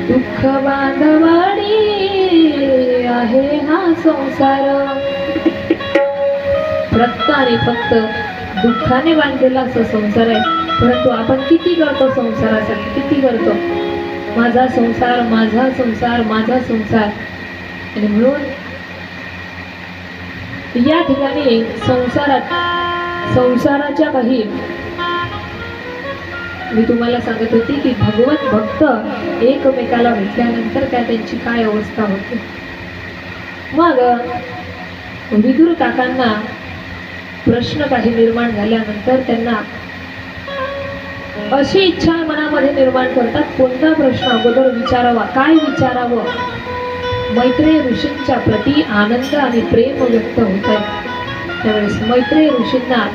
दुःख बांधवाडी आहे हा संसार. फक्त आणि फक्त दुःखाने बांधलेला असा संसार आहे. परंतु आपण किती करतो संसारासाठी, किती करतो. माझा संसार, माझा संसार, माझा संसार. आणि म्हणून या ठिकाणी संसाराच्या काही मी तुम्हाला सांगत होती की भगवत भक्त एकमेकाला भेटल्यानंतर त्यांची काय अवस्था होते. मग विदुर काकांना प्रश्न काही निर्माण झाल्यानंतर त्यांना अशी इच्छा मनामध्ये निर्माण करतात, कोणता प्रश्न अगोदर विचारावा, काय विचारावं. मैत्रेय ऋषींच्या प्रती आनंद आणि प्रेम व्यक्त होत आहे. त्यावेळेस मैत्रेय ऋषींना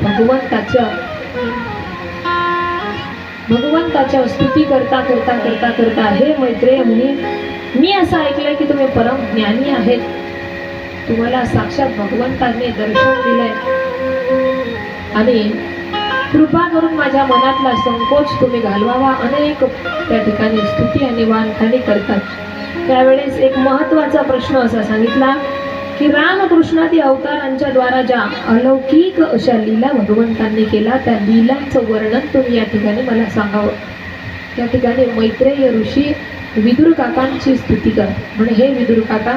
भगवंताच्या स्तुती करता करता करता करता हे मैत्रेय मुनी, मी असं ऐकलंय की तुम्ही परम ज्ञानी आहेत. तुम्हाला साक्षात भगवंतांनी दर्शन दिलंय आणि कृपा करून माझ्या मनातला संकोच तुम्ही घालवावा. अनेक त्या ठिकाणी स्तुती आणि वानखाणी करतात. त्यावेळेस एक महत्वाचा प्रश्न असा सांगितला की रामकृष्णादी अवतारांच्या द्वारा ज्या अलौकिक अशा लीला भगवंतांनी केला, त्या लीलांचं वर्णन तुम्ही या ठिकाणी मला सांगावं. त्या ठिकाणी मैत्रेय ऋषी विदुर काकांची स्तुती कर. म्हणजे हे विदुर काका,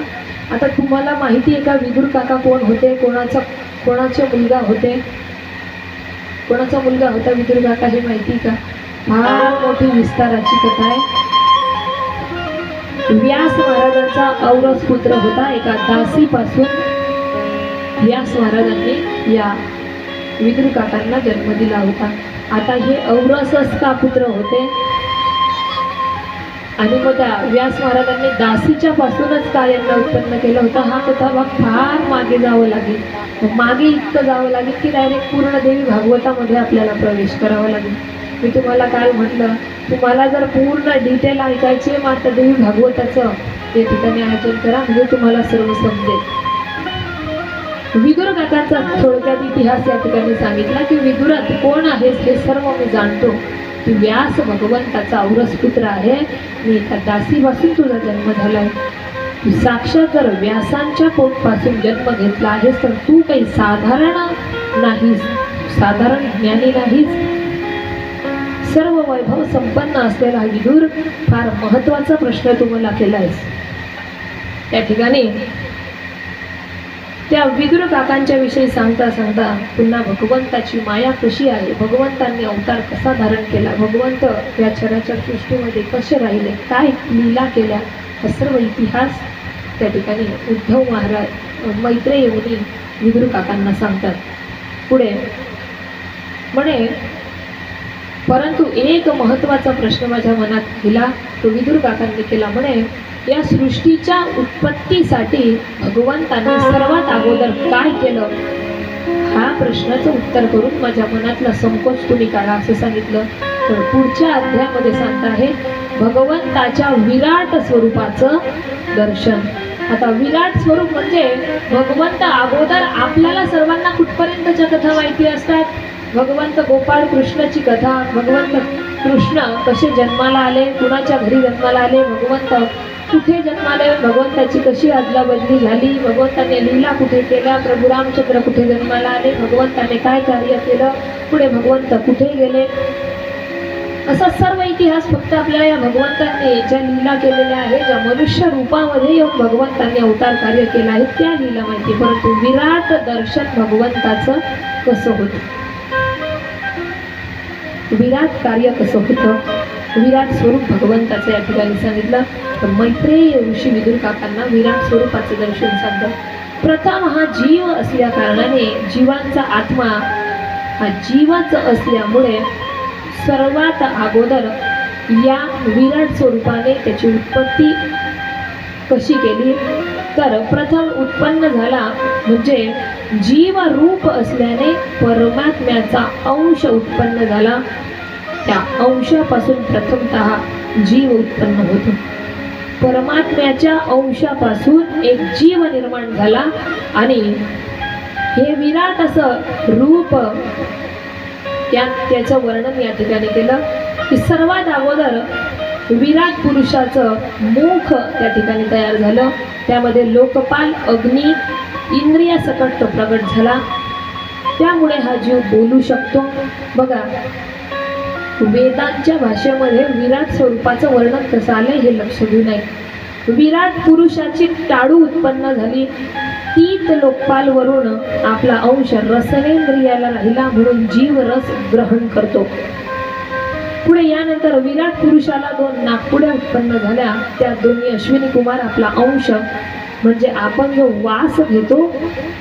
आता तुम्हाला माहिती आहे का विदुर काका कोण होते, कोणाचे मुलगा होते, कोणाचा मुलगा होता विदुर काका हे माहिती का? फार मोठी विस्ताराची कथा आहे. व्यास महाराजांचा औरस पुत्र होता. एका दासीपासून व्यास महाराजांनी या विदुर काकांना जन्म दिला होता. आता हे औरसच का पुत्र होते आणि मग त्या व्यास महाराजांनी दासीच्या पासूनच का यांना उत्पन्न केलं होतं, हा कथा भाग फार मागे जावं लागेल. मागे इतकं जावं लागेल की डायरेक्ट पूर्ण देवी भागवतामध्ये आपल्याला प्रवेश करावा लागेल. मी तुम्हाला काल म्हटलं, तुम्हाला जर पूर्ण डिटेल ऐकायचे मात्र देवी भागवताचं या ठिकाणी आयोजन करा, म्हणजे तुम्हाला सर्व समजेल. विदुर काकांचा थोडक्यात इतिहास या ठिकाणी सांगितला की विदुरात कोण आहे हे सर्व मी जाणतो. तू व्यास भगवंताचा औरस पुत्र आहे. मी एका दासीपासून तुझा जन्म झालाय. तू साक्षात जर व्यासांच्या पोटपासून जन्म घेतला आहेस तर तू काही साधारण नाहीस, साधारण ज्ञानी नाहीस. सर्व वैभव संपन्न असलेला विदुर, फार महत्वाचा प्रश्न तू मला केलायस. त्या ठिकाणी त्या विदुर काकांच्या विषयी सांगता सांगता पुन्हा भगवंताची माया कशी आहे, भगवंतांनी अवतार कसा धारण केला, भगवंत या चराचर सृष्टीमध्ये कसे राहिले, काय लीला केल्या, हा सर्व इतिहास त्या ठिकाणी उद्धव महाराज मैत्रेय मुनी विदुर काकांना सांगतात. पुढे म्हणे, परंतु एक महत्वाचा प्रश्न माझ्या मनात दिला तो विदुर काकांनी केला. म्हणे, या सृष्टीच्या उत्पत्तीसाठी भगवंतांनी सर्वात अगोदर काय केलं, हा प्रश्नाचं उत्तर करून माझ्या मनातला संकोच तुम्ही काढा असं सांगितलं. तर पुढच्या अध्यायामध्ये सांगता आहे भगवंताच्या विराट स्वरूपाचं दर्शन. आता विराट स्वरूप म्हणजे भगवंत अगोदर आपल्याला सर्वांना कुठपर्यंतच्या कथा माहिती असतात. भगवंत गोपाळ कृष्णाची कथा, भगवंत कृष्ण कसे जन्माला आले, कुणाच्या घरी जन्माला आले, भगवंत कुठे जन्माले, भगवंताची कशी अदला बदली झाली, भगवंताने लीला कुठे केल्या, प्रभू रामचंद्र कुठे जन्माला आले, भगवंताने काय कार्य केलं, पुढे भगवंत कुठे गेले, असा सर्व इतिहास फक्त आपल्याला या भगवंतांनी ज्या लीला केलेल्या आहे, ज्या मनुष्य रूपामध्ये येऊन भगवंतांनी अवतार कार्य केलं आहे त्या लीला माहिती. परंतु विराट दर्शन भगवंताचं कसं होतं, विराट कार्य कसं होतं, विराट स्वरूप भगवंताचं या ठिकाणी सांगितलं. तर मैत्रेय ऋषी विदुर काकांना विराट स्वरूपाचं दर्शन सांगतं. प्रथम हा जीव असल्या कारणाने, जीवांचा आत्मा हा जीवच असल्यामुळे सर्वात अगोदर या विराट स्वरूपाने त्याची उत्पत्ती कशी केली, तर प्रथम उत्पन्न झाला म्हणजे जीव रूप असल्याने परमात्म्याचा अंश उत्पन्न झाला. त्या अंशापासून प्रथमतः जीव उत्पन्न होतो. परमात्म्याच्या अंशापासून एक जीव निर्माण झाला आणि हे विराट असं रूप त्याचं वर्णन या ठिकाणी केलं की सर्वात अगोदर विराट पुरुषाचं मुख त्या ठिकाणी तयार झालं. त्यामध्ये लोकपाल अग्नी इंद्रिय सकट तो प्रगट झाला. त्यामुळे हा जीव बोलू शकतो. बघा, वेदांच्या भाषेमध्ये विराट स्वरूपाचं वर्णन कसं आलंय हे लक्ष देऊ नये. विराट पुरुषाची टाळू उत्पन्न झाली. तीत लोकपाल वरून आपला अंश रसनेंद्रियाला राहिला म्हणून जीव रस ग्रहण करतो. पुढे यानंतर विराट पुरुषाला 2 नागपुड्या उत्पन्न झाल्या. त्या दोन्ही अश्विनी कुमार आपला अंश म्हणजे आपण जो वास घेतो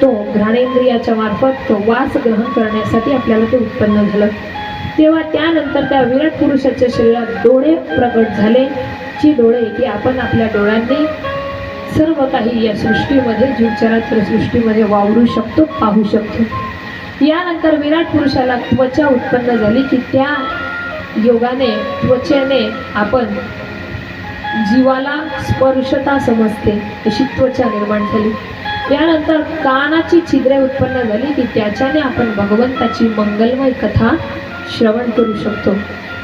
तो घ्राणेंद्रियाच्या मार्फत तो वास ग्रहण करण्यासाठी आपल्याला ते उत्पन्न झालं. तेव्हा त्यानंतर त्या विराट पुरुषाच्या शरीरात डोळे प्रकट झाले. जी डोळे की आपण आपल्या डोळ्यांनी सर्व काही या सृष्टीमध्ये जीवचराचर सृष्टीमध्ये वावरू शकतो, पाहू शकतो. यानंतर विराट पुरुषाला त्वचा उत्पन्न झाली की त्या योगाने त्वचेने आपण जीवाला स्पर्शता समजते अशी त्वचा निर्माण झाली. यानंतर कानाची छिद्रे उत्पन्न झाली की त्याच्याने आपण भगवंताची मंगलमय कथा श्रवण करू शकतो.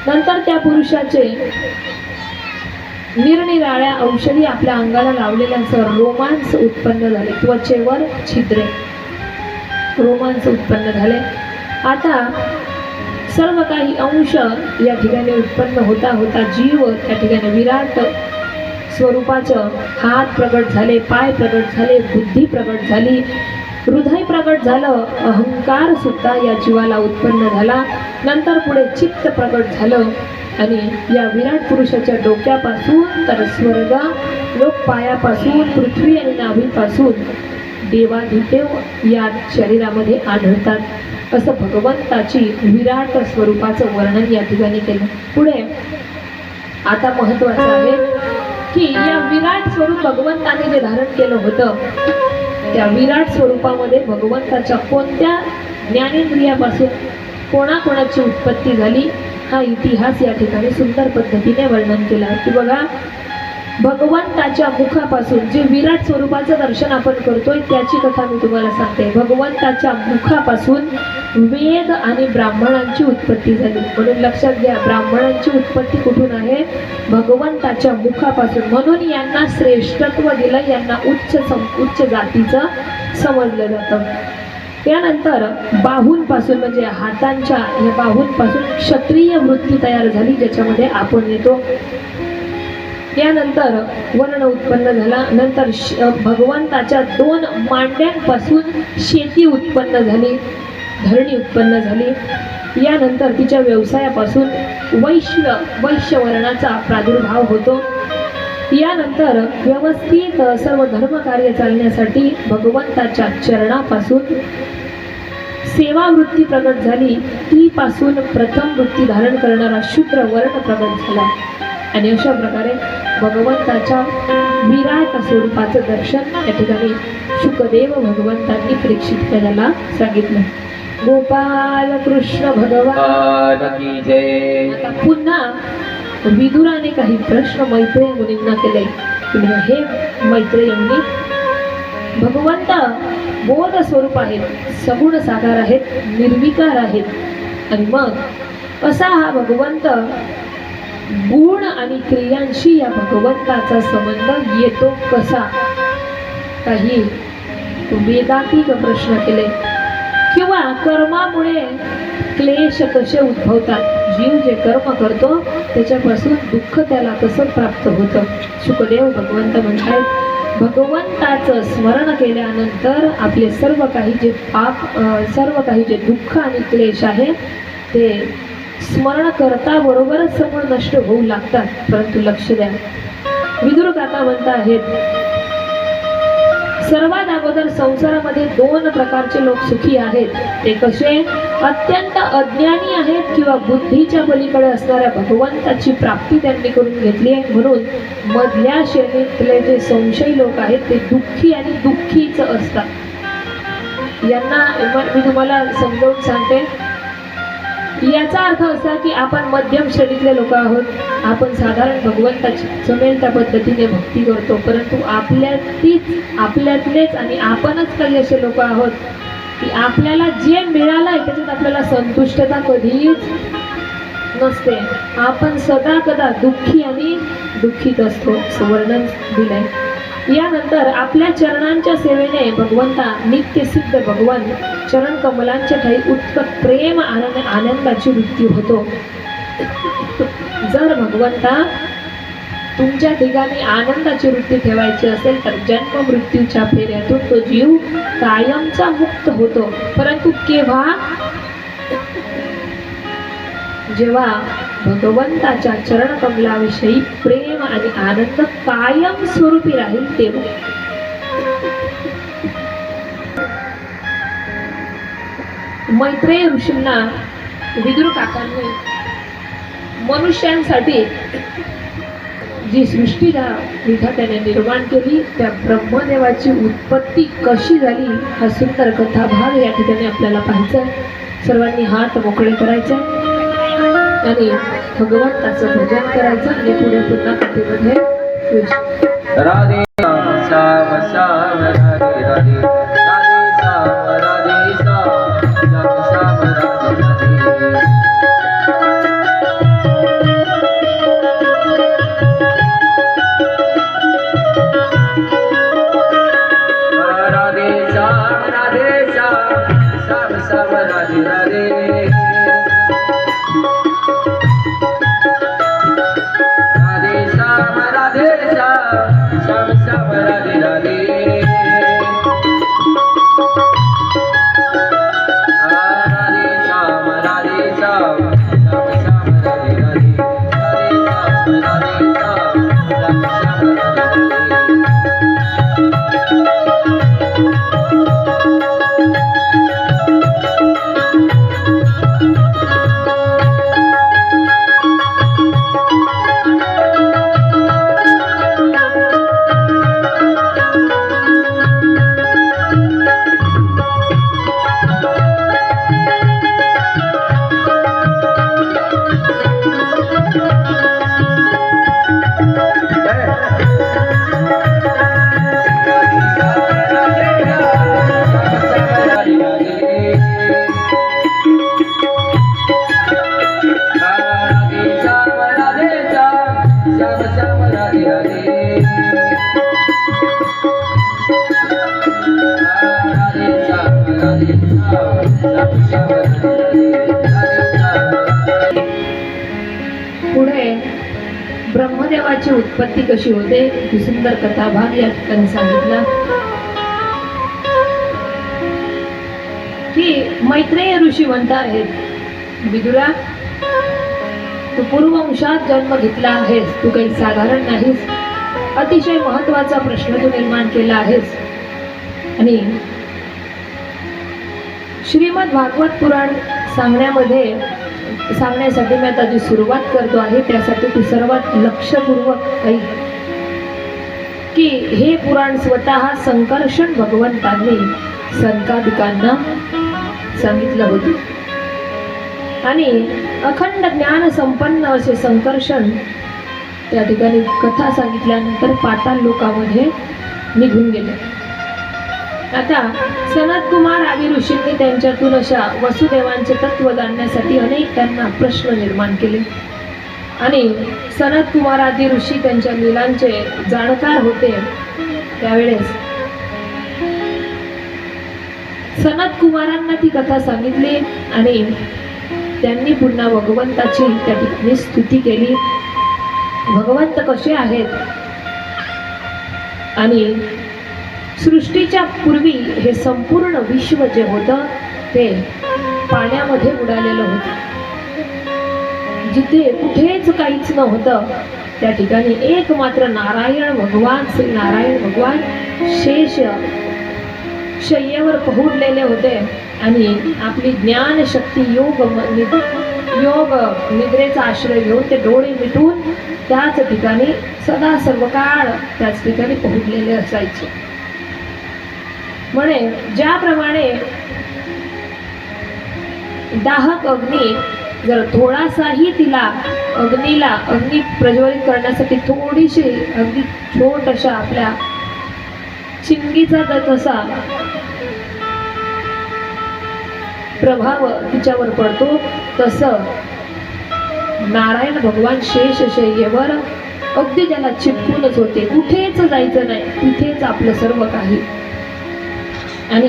नंतर त्या पुरुषाचे निरनिराळ्या औषधी आपल्या अंगाला लावलेल्यांसह रोमांस उत्पन्न झाले. त्वचेवर छिद्रे, रोमांस उत्पन्न झाले. आता सर्व काही अंश या ठिकाणी उत्पन्न होता होता जीव त्या ठिकाणी विराट स्वरूपाचं हात प्रगट झाले, पाय प्रगट झाले, बुद्धी प्रगट झाली, हृदय प्रगट झालं, अहंकार सुद्धा या जीवाला उत्पन्न झाला. नंतर पुढे चित्त प्रगट झालं आणि या विराट पुरुषाच्या डोक्यापासून तर स्वर्ग लोक पायापासून पृथ्वी आणि नाभीपासून देवाधिदेव या शरीरामध्ये आढळतात. असं भगवंताची विराट स्वरूपाचं वर्णन या ठिकाणी केलं. पुढे आता महत्वाचं आहे की या विराट स्वरूप भगवंताने जे धारण केलं होतं त्या विराट स्वरूपामध्ये भगवंताच्या कोणत्या ज्ञानेंद्रियापासून कोणाकोणाची उत्पत्ती झाली हा इतिहास या ठिकाणी सुंदर पद्धतीने वर्णन केला. की बघा, भगवंताच्या मुखापासून जे विराट स्वरूपाचं दर्शन आपण करतोय त्याची कथा मी तुम्हाला सांगते. भगवंताच्या मुखापासून वेद आणि ब्राह्मणांची उत्पत्ती झाली. म्हणून लक्षात घ्या, ब्राह्मणांची उत्पत्ती कुठून आहे? भगवंताच्या मुखापासून. म्हणून यांना श्रेष्ठत्व दिलं, यांना उच्च जातीचं समजलं जातं. त्यानंतर बाहूंपासून म्हणजे हातांच्या या बाहूंपासून क्षत्रिय वृत्ती तयार झाली ज्याच्यामध्ये आपण येतो. यानंतर वर्ण उत्पन्न झाला. नंतर भगवंताच्या 2 मांड्यांपासून शेती उत्पन्न झाली, धरणी उत्पन्न झाली. यानंतर तिच्या व्यवसायापासून वैश्य वर्णाचा प्रादुर्भाव होतो. यानंतर व्यवस्थित सर्व धर्म कार्य चालण्यासाठी भगवंताच्या चरणापासून सेवा वृत्ती प्रगट झाली. ती पासून प्रथम वृत्ती धारण करणारा शूद्र वर्ण प्रगट झाला. आणि अशा प्रकारे भगवंताच्या विराट स्वरूपाचं दर्शन या ठिकाणी शुकदेव भगवंतांनी परीक्षित करायला सांगितलं. गोपाल कृष्ण भगवान की जय. आता पुन्हा विदुराने काही प्रश्न मैत्रेय मुनींना केले. हे मैत्रेय मुनी, भगवंत बोध स्वरूप आहेत, सगुण साकार आहेत, निर्विकार आहेत. आणि मग असा हा भगवंत गुण आणि क्रियांशी या भगवंताचा संबंध येतो कसा? काही वेदांतिक प्रश्न केले. किंवा कर्मामुळे क्लेश कसे उद्भवतात? जीव जे कर्म करतो त्याच्यापासून दुःख त्याला कसं प्राप्त होतं? शुकदेव भगवंत म्हणतात, भगवंताचं स्मरण केल्यानंतर आपले सर्व काही जे पाप, सर्व काही जे दुःख आणि क्लेश आहे ते स्मरण करता बरोबरच समोर नष्ट होऊ लागतात. परंतु लक्ष द्या, विदुर काका म्हणत आहेत, सर्वात अगोदर संसारामध्ये 2 प्रकारचे लोक सुखी आहेत. ते कसे? अत्यंत अज्ञानी आहेत किंवा बुद्धीच्या पलीकडे असणाऱ्या भगवंताची प्राप्ती त्यांनी करून घेतली आहे. म्हणून मधल्या श्रेणीतले जे संशयी लोक आहेत ते दुःखी आणि दुःखीच असतात. यांना मी तुम्हाला समजावून सांगते. याचा अर्थ असा की आपण मध्यम श्रेणीतले लोक आहोत. आपण साधारण भगवंताची जमेल त्या पद्धतीने भक्ती करतो. परंतु आपल्यातलेच आणि आपणच काही असे लोक आहोत की आपल्याला जे मिळालंय त्याच्यात आपल्याला संतुष्टता कधीच नसते, आपण सदा कदा दुःखी आणि दुःखीत असतो असं वर्णन दिलंय। यानंतर आपल्या चरणांच्या सेवेने भगवंता नित्य सिद्ध भगवान चरण कमलांच्या ठाई उत्कट प्रेम आनंदाची वृत्ती होतो। जर भगवंता तुमच्या ठिकाणी आनंदाची वृत्ती ठेवायची असेल तर जन्म मृत्यूच्या फेऱ्यातून तो जीव कायमचा मुक्त होतो। परंतु केव्हा? जेव्हा भगवंताच्या चरण कमलाविषयी प्रेम आणि आनंद कायम स्वरूपी राहील तेव्हा। मैत्रेय ऋषींना विदुर काकांनी मनुष्यांसाठी जी सृष्टी विधात्याने निर्माण केली त्या ब्रह्मदेवाची उत्पत्ती कशी झाली हा सुंदर कथाभाग या ठिकाणी आपल्याला पाहायचा। सर्वांनी हात मोकळे करायचे आणि भगवंताचं भजन करायचं आणि पुढे पुन्हा कथेमध्ये राधे श्याम श्याम राधे राधे राधे श्याम राधे श्याम श्याम राधे राधे। पुढे ब्रह्मदेवाची उत्पत्ती कशी होते ही सुंदर कथाभाग या ठिकाणी सांगितला की मैत्रेय ऋषी म्हणत आहेत विदुरा तू पूर्ववंशात जन्म घेतला आहेस, तू काही साधारण नाहीस, अतिशय महत्वाचा प्रश्न तू निर्माण केला आहेस आणि श्रीमद भागवत पुराण सांगण्यासाठी मी आता जी सुरुवात करतो आहे त्यासाठी तू सर्वात लक्षपूर्वक ऐक की हे पुराण स्वतः संकर्षण भगवंतांनी संतादिकांना सांगितलं होतं आणि अखंड ज्ञान संपन्न असे संकर्षण त्या ठिकाणी कथा सांगितल्यानंतर पाताल लोकामध्ये निघून गेले। आता सनत कुमार आदी ऋषींनी त्यांच्यातून अशा वसुदेवांचे तत्व जाणण्यासाठी अनेक त्यांना प्रश्न निर्माण केले आणि सनत कुमार आदी ऋषी त्यांच्या लीलांचे जाणकार होते। त्यावेळेस सनत कुमारांना ती कथा सांगितली आणि त्यांनी पुन्हा भगवंताची त्या ठिकाणी स्तुती केली। भगवंत कसे आहेत आणि सृष्टीच्या पूर्वी हे संपूर्ण विश्व जे होतं ते पाण्यामध्ये उडालेलं होतं, जिथे कुठेच काहीच नव्हतं त्या ठिकाणी एकमात्र नारायण भगवान श्री नारायण भगवान शेष शय्येवर पहुडलेले होते आणि आपली ज्ञान शक्ती योग निद्रेचा आश्रय घेऊन ते डोळे मिटून त्याच ठिकाणी सदा सर्वकाळ त्याच ठिकाणी पहुडलेले असायचे। म्हणे ज्याप्रमाणे दाहक अग्नी जर थोडासाही तिला अग्नी प्रज्वलित करण्यासाठी थोडीशी अगदी छोटशा आपल्या चिंगीचा तसा प्रभाव तिच्यावर पडतो, तसं नारायण भगवान शेषशय्येवर अगदी त्याला चिपकूनच होते, कुठेच जायचं नाही, तिथेच आपलं सर्व काही. आणि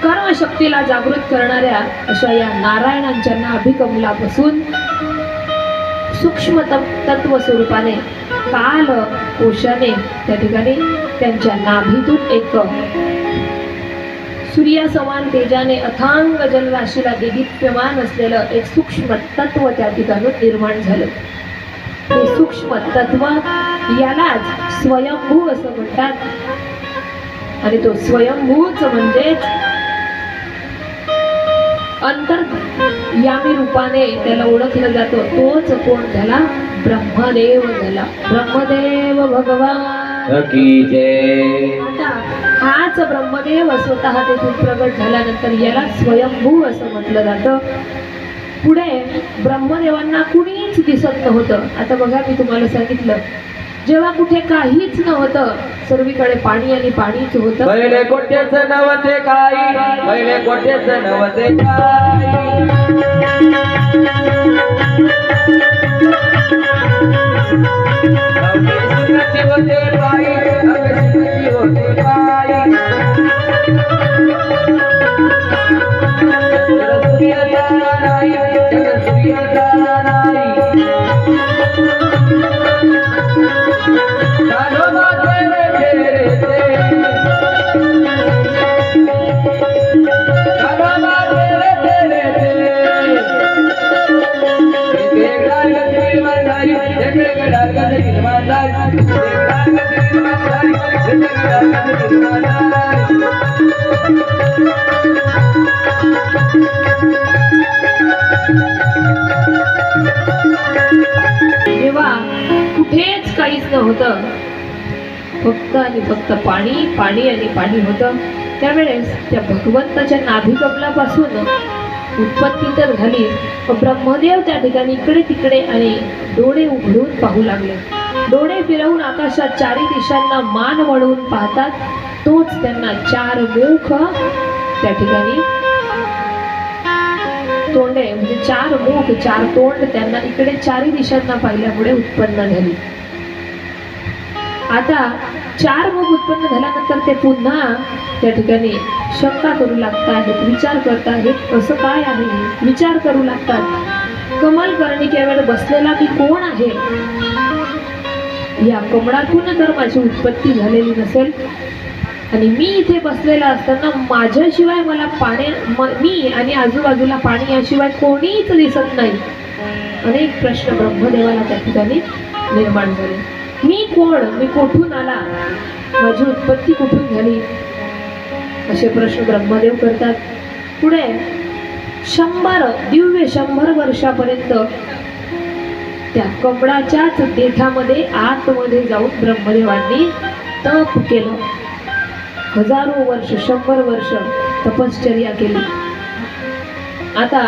कर्मशक्तीला जागृत करणाऱ्या अशा या नारायणांच्या नाभिकमलापासून सूक्ष्म तत्व स्वरूपाने काल कोशाने त्या ठिकाणी त्यांच्या नाभीतून एक सूर्यासमान तेजाने अथांग जलराशीला देदीप्यमान असलेलं एक सूक्ष्म तत्व त्या ठिकाणी निर्माण झालं. हे सूक्ष्म तत्व यालाच स्वयंभू असं म्हणतात. आणि तो स्वयंभूच म्हणजेच अंतर्यामी रूपाने त्याला ओळखलं जातं. तोच कोण झाला? ब्रह्मदेव झाला. ब्रह्मदेव भगवान की जय. आता हाच ब्रह्मदेव स्वतः तेथून प्रगट झाल्यानंतर याला स्वयंभू असं म्हटलं जातं. पुढे ब्रह्मदेवांना कुणीच दिसत नव्हतं. आता बघा, मी तुम्हाला सांगितलं, जेव्हा कुठे काहीच नव्हतं, सर्वीकडे पाणी आणि पाणीच होतं. पहिले कोठेच नव्हते काही, पहिले कोठेच नव्हते काही. सुखाची होते पायी, सुखाची होते पायी. सूर्याला नाही, सूर्याला नाही. जेव्हा कुठेच काहीच नव्हतं, फक्त आणि फक्त पाणी पाणी आणि पाणी होतं, त्यावेळेस त्या भगवंताच्या नाभिकमलापासून उत्पत्ती तर झाली, पण ब्रह्मदेव त्या ठिकाणी इकडे तिकडे आणि डोळे उघडून पाहू लागले. डोळे फिरवून आकाशात चारी दिशांना मान वळवून पाहतात, तोच त्यांना चार मुख त्या ठिकाणी तोंडे म्हणजे चार मुख चार तोंड त्यांना इकडे चारी दिशांना पाहिल्यामुळे उत्पन्न झाली. आता चार मुख उत्पन्न झाल्यानंतर ते पुन्हा त्या ठिकाणी शंका करू लागतात, विचार करत आहेत, असं काय आहे, विचार करू लागतात. कमल कर्णिकेवर बसलेला मी कोण आहे? या कमळातून तर माझी उत्पत्ती झालेली नसेल, आणि मी इथे बसलेला असताना माझ्याशिवाय मला मी आणि आजूबाजूला पाणी याशिवाय कोणीच दिसत नाही. अनेक प्रश्न ब्रह्मदेवाला त्या ठिकाणी निर्माण झाले. मी कोण? मी कुठून आला? माझी उत्पत्ती कुठून झाली? असे प्रश्न ब्रह्मदेव करतात. पुढे 100 वर्षापर्यंत त्या कमळाच्याच देठामध्ये आतमध्ये जाऊन ब्रह्मदेवांनी तप केलं. 1000 वर्ष 100 वर्ष तपश्चर्या केली. आता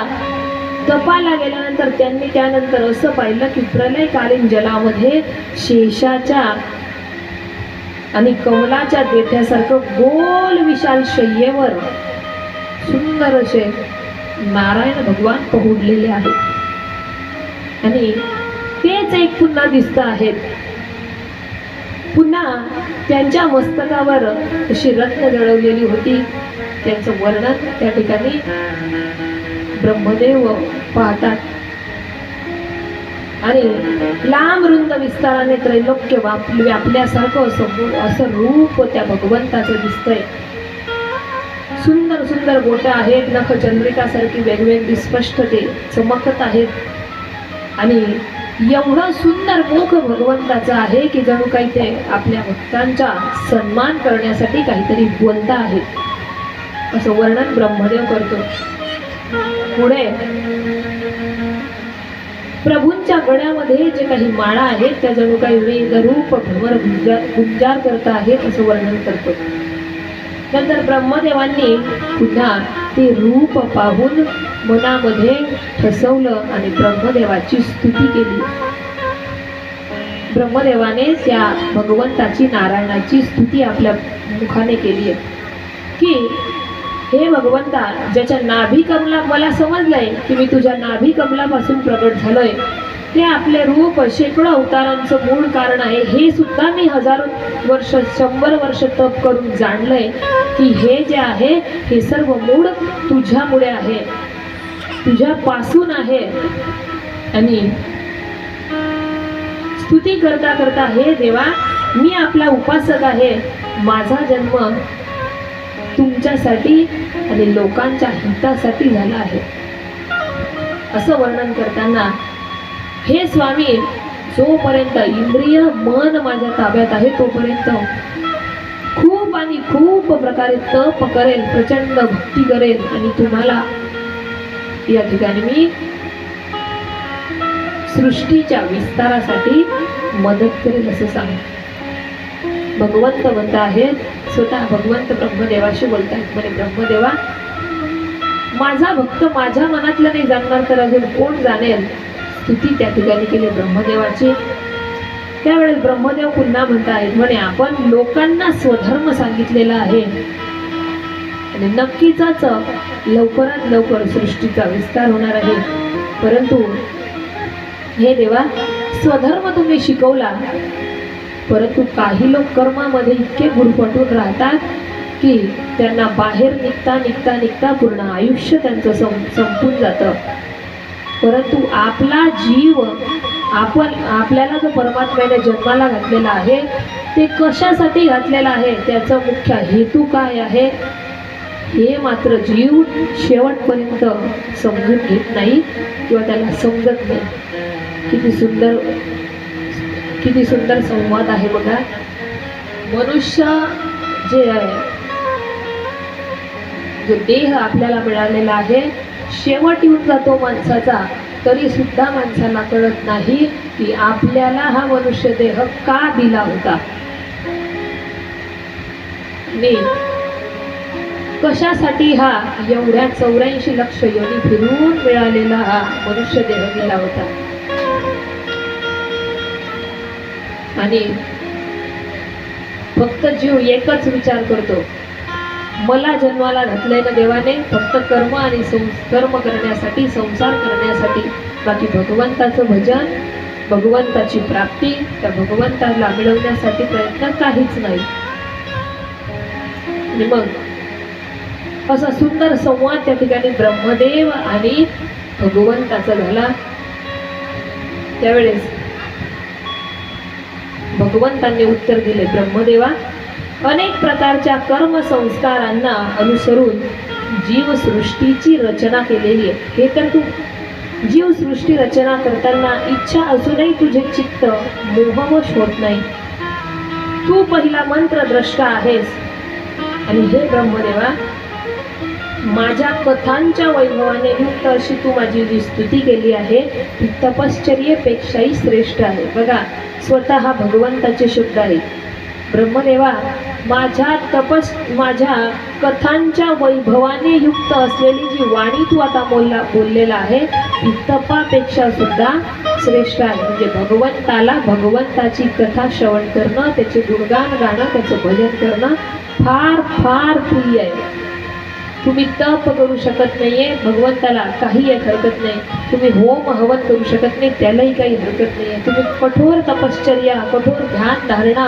तपाला गेल्यानंतर त्यांनी त्यानंतर असं पाहिलं की प्रलयकालीन जलामध्ये शेषाच्या आणि कमलाच्या देठासारखं गोल विशाल शय्येवर सुंदर असे नारायण भगवान पहुडलेले आहेत. आणि तेच एक पुन्हा दिसत आहेत. पुन्हा त्यांच्या मस्तकावर अशी रत्न जळवलेली होती. त्यांचं वर्णन त्या ठिकाणी ब्रह्मदेव पाहतात. आणि लांब रुंद विस्ताराने त्रैलोक्य व्यापल्यासारखं असं रूप त्या भगवंताचं दिसतंय. सुंदर सुंदर बोटं आहेत, नख चंद्रिकासारखी वेगवेगळी स्पष्ट ते चमकत आहेत. आणि एवढं सुंदर मुख भगवंताचं आहे की जणू काही ते आपल्या भक्तांचा सन्मान करण्यासाठी काहीतरी बोलता आहेत, असं वर्णन ब्रह्मदेव करतो. पुढे प्रभूंच्या गळ्यामध्ये जे काही माळा आहेत त्या जणू काही वेदरूप भ्रमर गुंजार करत आहेत असं वर्णन करतो. नंतर ब्रह्मदेवांनी पुन्हा ते रूप पाहून मनामध्ये ठसवलं आणि ब्रह्मदेवाची स्तुती केली. ब्रह्मदेवाने त्या भगवंताची नारायणाची स्तुती आपल्या मुखाने केली आहे की हे भगवंता, ज्याच्या नाभी कमला मला समजलंय की मी तुझ्या नाभी कमलापासून प्रगट झालोय, ते आपले रूप शेकडो अवतारांचं मूळ कारण आहे, हे सुद्धा मी हजारो वर्ष 100 वर्ष तप करून जाणलंय की हे जे आहे हे सर्व मूळ तुझ्यामुळे आहे, तुझ्यापासून आहे. आणि स्तुती करता करता, हे देवा मी आपला उपासक आहे, माझा जन्म तुमच्यासाठी आणि लोकांच्या हितासाठी झाला आहे, असं वर्णन करताना, हे स्वामी, जोपर्यंत इंद्रिय मन माझ्या ताब्यात आहे तोपर्यंत खूप आणि खूप प्रकारे तप करेल, प्रचंड भक्ती करेल आणि तुम्हाला या ठिकाणी मी सृष्टीच्या विस्तारासाठी मदत करेल असं सांग. भगवंत म्हणत आहेत, स्वतः भगवंत ब्रह्मदेवाशी बोलतायत, म्हणे ब्रह्मदेवा, माझा भक्त माझ्या मनातलं नाही जाणणार तर अजून कोण जाणेल. स्तुती त्या ठिकाणी केली ब्रह्मदेवाची. त्यावेळेस ब्रह्मदेव पुन्हा म्हणत आहेत, म्हणे आपण लोकांना स्वधर्म सांगितलेला आहे आणि नक्कीच लवकरात लवकर सृष्टीचा विस्तार होणार आहे. परंतु हे देवा, स्वधर्म तुम्ही शिकवला, परंतु काही लोक कर्मामध्ये इतके गुरफटून राहतात की त्यांना बाहेर निघता निघता निघता पूर्ण आयुष्य त्यांचं संपून जातं. परंतु आपला जीव, आपल्याला जो परमात्म्याने जन्माला घातलेला आहे ते कशासाठी घातलेला आहे, त्याचा मुख्य हेतू काय आहे, हे मात्र जीव शेवटपर्यंत समजून घेत नाही किंवा त्याला समजत नाही. किती सुंदर संवाद आहे बघा. मनुष्य जे आहे, जो देह आपल्याला मिळालेला आहे, शेवट येऊन जातो माणसाचा, तरी सुद्धा माणसाला कळत नाही की आपल्याला हा मनुष्य देह का दिला होता, कशासाठी हा एवढ्या 84 लक्ष योनी फिरून मिळालेला हा मनुष्य देह दिला होता. आणि फक्त जीव एकच विचार करतो, मला जन्माला घातलंय ना देवाने फक्त कर्म आणि कर्म करण्यासाठी, संसार करण्यासाठी, बाकी भगवंताचं भजन, भगवंताची प्राप्ती, त्या भगवंताला मिळवण्यासाठी प्रयत्न काहीच नाही. आणि मग असा सुंदर संवाद त्या ठिकाणी ब्रह्मदेव आणि भगवंताचा झाला. त्यावेळेस भगवंतांनी उत्तर दिले, ब्रह्मदेवा, अनेक प्रकारच्या कर्म संस्कारांना अनुसरून जीवसृष्टीची रचना केलेली आहे. हे तर तू जीवसृष्टी रचना करताना इच्छा असूनही तुझे चित्त मोहवश होत नाही. तू पहिला मंत्रद्रष्टा आहेस. आणि हे ब्रह्मदेवा, माझ्या कथांच्या वैभवाने युक्त अशी तू माझी जी स्तुती केली आहे ती तपश्चर्येपेक्षाही श्रेष्ठ आहे. बघा, स्वतः भगवंताचे शब्द आहेत. ब्रह्मदेवा, माझ्या कथांच्या वैभवाने युक्त असलेली जी वाणी तू आता बोललेला आहे ती तपापेक्षा सुद्धा श्रेष्ठ आहे. म्हणजे भगवंताला भगवंताची कथा श्रवण करणं, त्याचे गुणगान गाणं, त्याचं भजन करणं फार फार प्रिय आहे. तुम्ही तप करू शकत नाहीये, भगवंताला काही एक हरकत नाही. तुम्ही होम हवन करू शकत नाही, त्यालाही काही हरकत नाहीये. तुम्ही कठोर तपश्चर्या, कठोर ध्यान धारणा,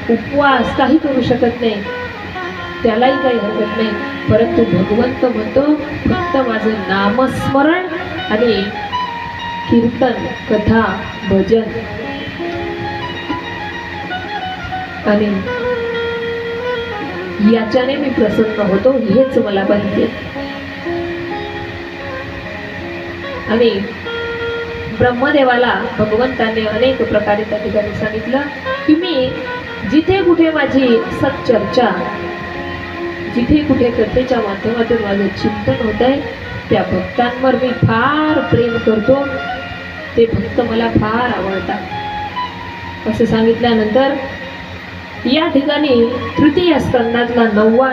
उपवास काही करू शकत नाही, त्यालाही काही हरकत नाही. परंतु भगवंत म्हणतो फक्त माझं नामस्मरण आणि कीर्तन, कथा, भजन आणि याच्याने मी प्रसन्न होतो, हेच मला पाहिजे. आणि ब्रह्मदेवाला भगवंताने अनेक प्रकारे त्या ठिकाणी सांगितलं की मी जिथे कुठे माझी सच्चर्चा, जिथे कुठे कथेच्या माध्यमातून माझं चिंतन होत आहे त्या भक्तांवर मी फार प्रेम करतो, ते भक्त मला फार आवडतात असं सांगितल्यानंतर या ठिकाणी तृतीय स्कंदातला 9वा